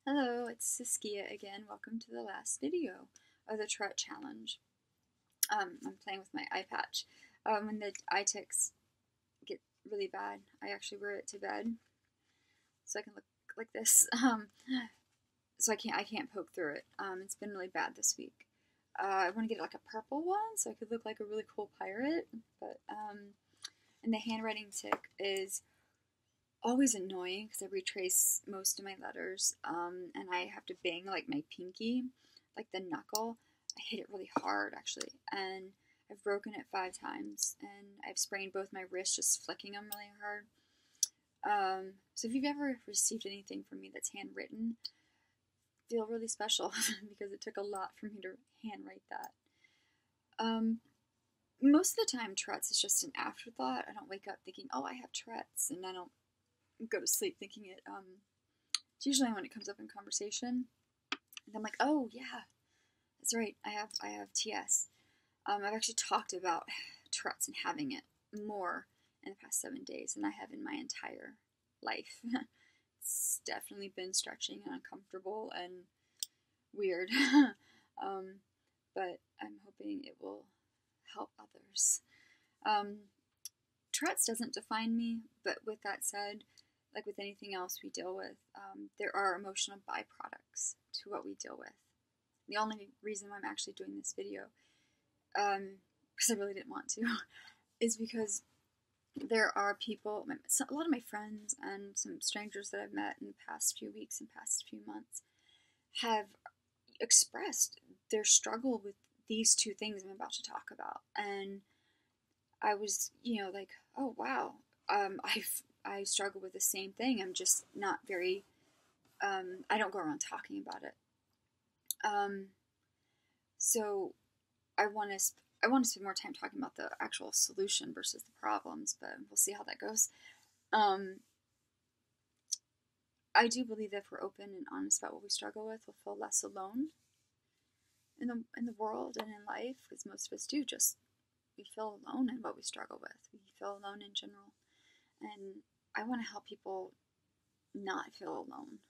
Hello, it's Saskia again. Welcome to the last video of the Tourette challenge. I'm playing with my eye patch. When the eye ticks get really bad, I actually wear it to bed so I can look like this. So I can't poke through it. It's been really bad this week. I want to get like a purple one so I could look like a really cool pirate. But and the handwriting tick is always annoying because I retrace most of my letters, and I have to bang like my pinky, like the knuckle. I hit it really hard actually, and I've broken it 5 times, and I've sprained both my wrists just flicking them really hard. So if you've ever received anything from me that's handwritten, feel really special because it took a lot for me to handwrite that. Most of the time, Tourette's is just an afterthought. I don't wake up thinking, oh, I have Tourette's, and I don't go to sleep thinking it. It's usually when it comes up in conversation, and I'm like, oh yeah, that's right, I have TS. I've actually talked about Tourette's and having it more in the past 7 days than I have in my entire life. It's definitely been stretching and uncomfortable and weird, but I'm hoping it will help others. Tourette's doesn't define me, but with that said, like with anything else we deal with, there are emotional byproducts to what we deal with. The only reason why I'm actually doing this video, because I really didn't want to, is because there are people, a lot of my friends and some strangers that I've met in the past few weeks and past few months have expressed their struggle with these two things I'm about to talk about. And I was, like, oh wow, I struggle with the same thing. I'm just not very, I don't go around talking about it. So I want to spend more time talking about the actual solution versus the problems, but we'll see how that goes. I do believe that if we're open and honest about what we struggle with, we'll feel less alone in the world and in life, because most of us do we feel alone in what we struggle with. We feel alone in general. And I want to help people not feel alone.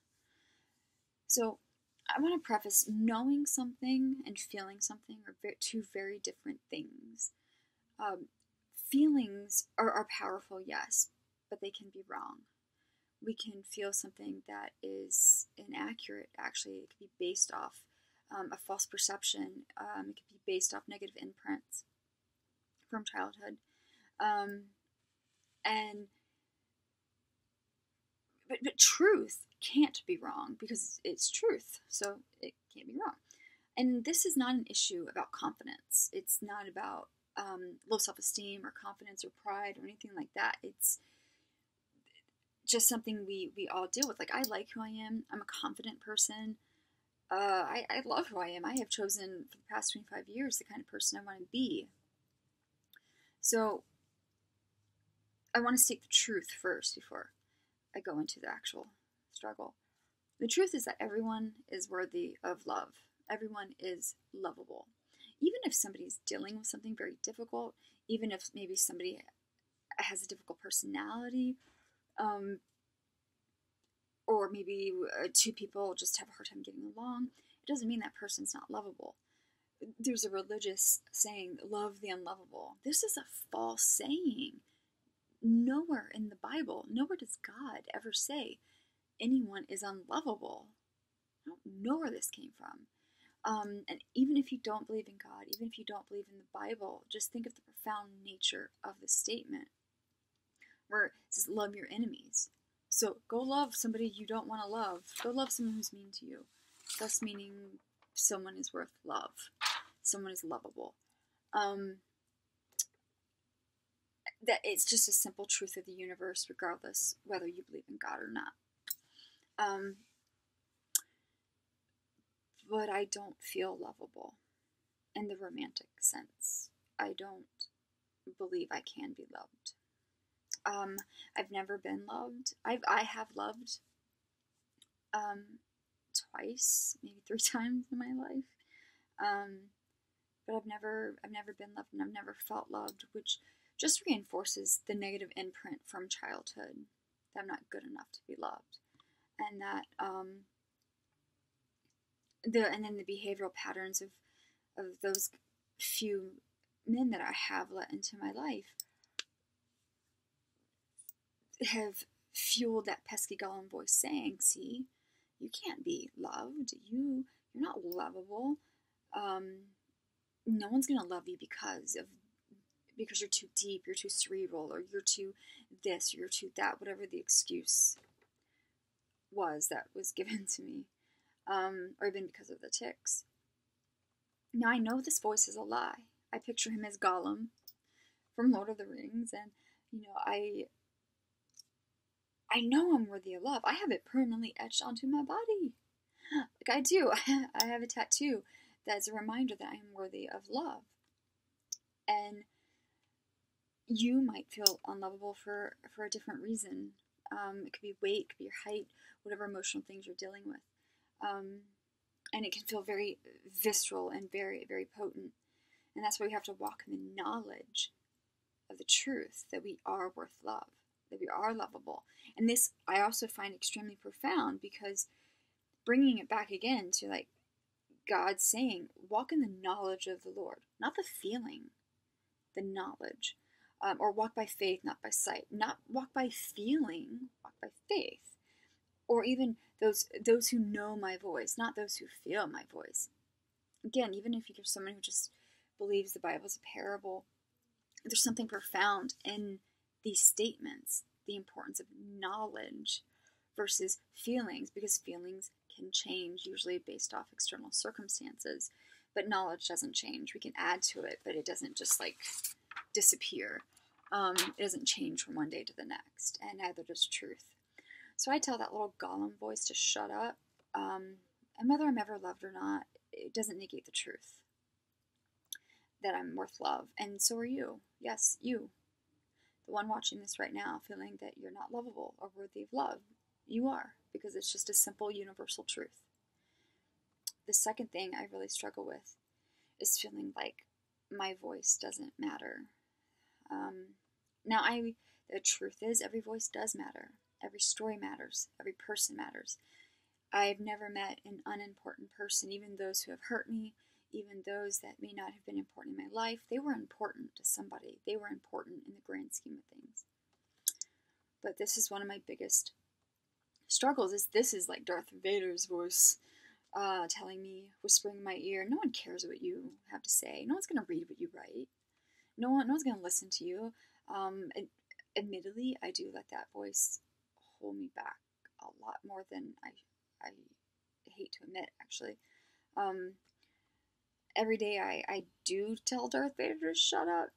So I want to preface, knowing something and feeling something are two very different things. Feelings are powerful, yes, but they can be wrong. We can feel something that is inaccurate, actually. It could be based off a false perception. It could be based off negative imprints from childhood. But truth can't be wrong because it's truth, so it can't be wrong. And this is not an issue about confidence. It's not about low self-esteem or confidence or pride or anything like that. It's just something we all deal with. Like, I like who I am. I'm a confident person. I love who I am. I have chosen for the past 25 years the kind of person I want to be. So I want to state the truth first before I go into the actual struggle. The truth is that everyone is worthy of love. Everyone is lovable. Even if somebody's dealing with something very difficult, even if maybe somebody has a difficult personality, or maybe two people just have a hard time getting along, it doesn't mean that person's not lovable. There's a religious saying, love the unlovable. This is a false saying. Nowhere in the Bible, nowhere does God ever say anyone is unlovable. I don't know where this came from. And even if you don't believe in God, even if you don't believe in the Bible, just think of the profound nature of the statement, where it says, love your enemies. So go love somebody you don't want to love. Go love someone who's mean to you. Thus meaning someone is worth love. Someone is lovable. That it's just a simple truth of the universe, regardless whether you believe in God or not. But I don't feel lovable in the romantic sense. I don't believe I can be loved. I've never been loved. I have loved twice, maybe 3 times in my life. But I've never been loved, and I've never felt loved, which just reinforces the negative imprint from childhood that I'm not good enough to be loved, and that and then the behavioral patterns of those few men that I have let into my life have fueled that pesky Gollum voice saying, see, you can't be loved. You're not lovable. No one's going to love you because you're too deep, you're too cerebral, or you're too this, or you're too that, whatever the excuse was that was given to me, or even because of the tics. Now I know this voice is a lie. I picture him as Gollum from Lord of the Rings, and I know I'm worthy of love. I have it permanently etched onto my body. Like I do. I have a tattoo that's a reminder that I am worthy of love. And you might feel unlovable for a different reason. It could be weight, it could be your height, whatever emotional things you're dealing with. And it can feel very visceral and very, very potent. And that's why we have to walk in the knowledge of the truth that we are worth love, that we are lovable. And this I also find extremely profound, because bringing it back again to like God saying, walk in the knowledge of the Lord, not the feeling, the knowledge. Or walk by faith, not by sight. Not walk by feeling, walk by faith. Or even those who know my voice, not those who feel my voice. Again, even if you're someone who just believes the Bible is a parable, there's something profound in these statements, the importance of knowledge versus feelings, because feelings can change, usually based off external circumstances, but knowledge doesn't change. We can add to it, but it doesn't just like disappear. It doesn't change from one day to the next, and neither does truth. So I tell that little Gollum voice to shut up, and whether I'm ever loved or not, it doesn't negate the truth that I'm worth love, and so are you. Yes, you, the one watching this right now, feeling that you're not lovable or worthy of love. You are, because it's just a simple universal truth. The second thing I really struggle with is feeling like my voice doesn't matter. Now, the truth is, every voice does matter. Every story matters. Every person matters. I've never met an unimportant person, even those who have hurt me, even those that may not have been important in my life. They were important to somebody. They were important in the grand scheme of things. But this is one of my biggest struggles. This is like Darth Vader's voice telling me, whispering in my ear, no one cares what you have to say. No one's going to read what you write. No one's going to listen to you. Admittedly, I do let that voice hold me back a lot more than I hate to admit, actually. Every day I do tell Darth Vader to shut up,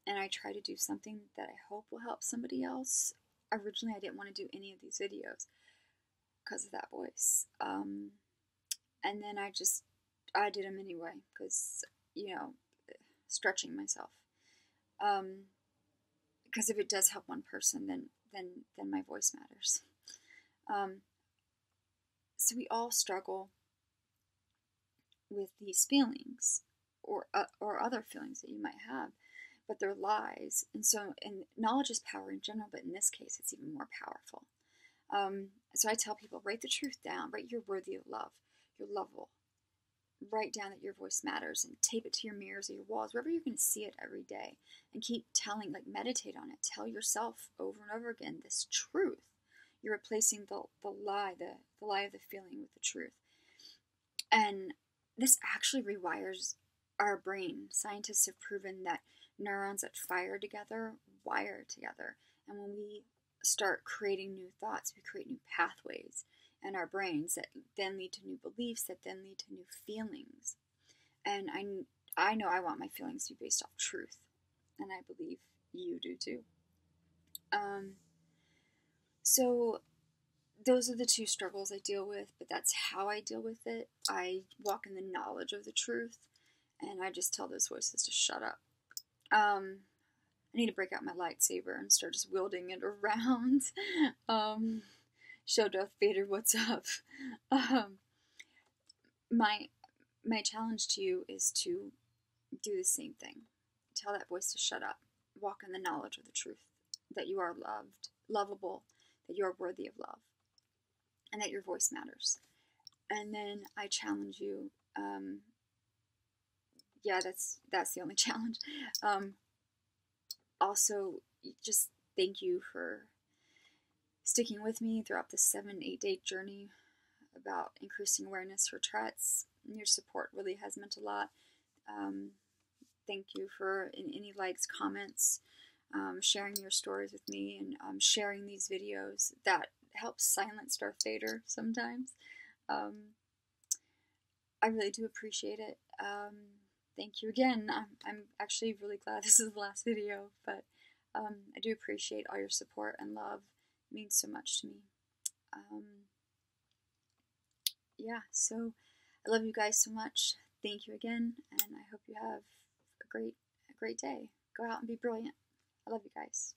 and I try to do something that I hope will help somebody else. Originally, I didn't want to do any of these videos because of that voice. And then I did them anyway, because, stretching myself. Because if it does help one person, then my voice matters. So we all struggle with these feelings, or other feelings that you might have, but they're lies. And knowledge is power in general, but in this case, it's even more powerful. So I tell people, write the truth down. Write you're worthy of love. You're lovable. Write down that your voice matters, and tape it to your mirrors or your walls, wherever you're going to see it every day. And keep telling, meditate on it. Tell yourself over and over again this truth. You're replacing the lie of the feeling with the truth. And this actually rewires our brain. Scientists have proven that neurons that fire together wire together. And when we start creating new thoughts, we create new pathways in our brains that then lead to new beliefs, that then lead to new feelings. And I know I want my feelings to be based off truth. And I believe you do too. So those are the two struggles I deal with, but that's how I deal with it. I walk in the knowledge of the truth, and I just tell those voices to shut up. I need to break out my lightsaber and start just wielding it around. Show Darth Vader what's up. My challenge to you is to do the same thing. Tell that voice to shut up. Walk in the knowledge of the truth, that you are loved, lovable, that you are worthy of love, and that your voice matters. And then I challenge you. Yeah, that's the only challenge. Also, just thank you for sticking with me throughout this 7-8 day journey about increasing awareness for Tourette's. Your support really has meant a lot. Thank you for any likes, comments, sharing your stories with me, and sharing these videos. That helps silence Darth Vader sometimes. I really do appreciate it. Thank you again. I'm actually really glad this is the last video, but I do appreciate all your support and love. It means so much to me. Yeah, so I love you guys so much. Thank you again, and I hope you have a great day. Go out and be brilliant. I love you guys.